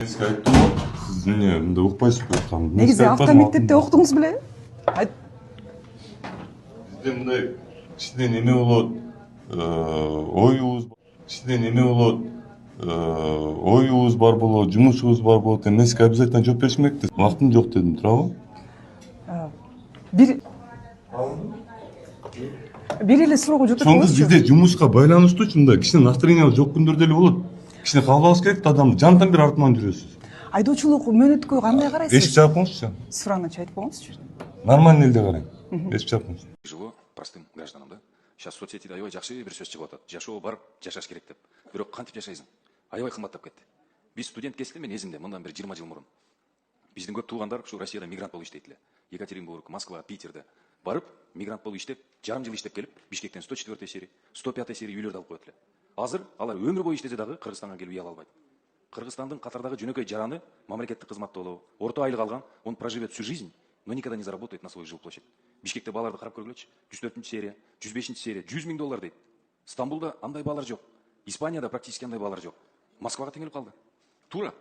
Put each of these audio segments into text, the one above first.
Сізге айттым ғой, сіз не мында оқпайсыз ғой там. Негізі автомектепте оқытыңыз біле? Бізде мындай кішкене неме болады, ойыбыз, кішкене неме болады, ойыбыз бар болады, жұмысыбыз бар болады. Мен сізге обязательно жооп беришим керек да. Уақытым жоқ дедім, туурабы? Бир эле суроого жооп берип Ошондо коесузчу. бизде жумушка байланыштуучу мындай кичине настроение жок күндөрдө эле болот. Кичине кабыл алыш керек да адамды. Жантан бери артынан жүрөсүз. Айдоочулук мөөнөткө кандай Эшик карайсыз? жаап коюңузчу. Сураганча айтып коюңузчу. Нормальный элде карайм. Эшик жаап коюңуз. Живу простым гражданам, да? Сейчас соцсетиде аябай жакшы бир сөз чыгып атат. Жашоо бар, жашаш керек деп. Бирок кантип жашайсың? Аябай кымбаттап кетти. Биз студент кезинде мен эзимде, мындан бир 20 жыл мурун. Биздин көп туугандар ушу Россияда мигрант болуп иштейт эле. Екатеринбург, Москва, Питерде барып, мигрант болуп иштеп, жарым жыл иштеп келип, Бишкектен 104 серия, 105 серия үйлөрдү алып коет эле. Азыр алар өмүр бою иштесе дагы Кыргызстанга келип үй ала албайт. Кыргызстандын катардагы жөнөкөй жараны мамлекеттик кызматта болобу, орто айлык алган, он проживет всю жизнь, но никогда не заработает на свой жилплощадь. Бишкекте бааларды карап көргүлөчү. 104 серия, 105 серия, 100 000 доллар дейт. Стамбулда андай баалар жок. Испанияда практически андай баалар жок. Москвага теңелип калды. Туура.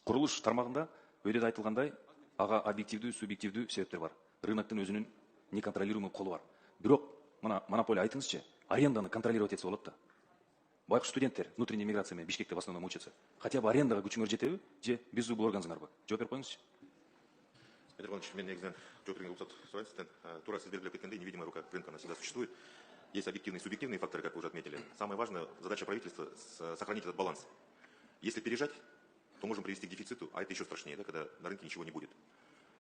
Курулуш тармагында өйдөдө айтылгандай, ага объективдүү, субъективдүү себептер бар. Рыноктун өзүнүн неконтролируемый колу бар. Бирок мына монополия айтыңызчы, аренданы контролировать этсе болот да. Байкуш студенттер внутренняя миграция менен Бишкекте в основном учатся. Хотя бы арендага күчүңөр жетеби, же без зубы органыңарбы? Жооп берип коюңузчу. Петр Иванович, мен негізінен жоқ берген рұқсат сұрайын сізден. Тура сіз белгілеп кеткендей, невидимая рука рынка, она всегда существует. Есть объективные и субъективные факторы, как вы уже отметили. Самая важная задача правительства – сохранить этот баланс. Если пережать, то можем привести к дефициту, а это еще страшнее, да, когда на рынке ничего не будет.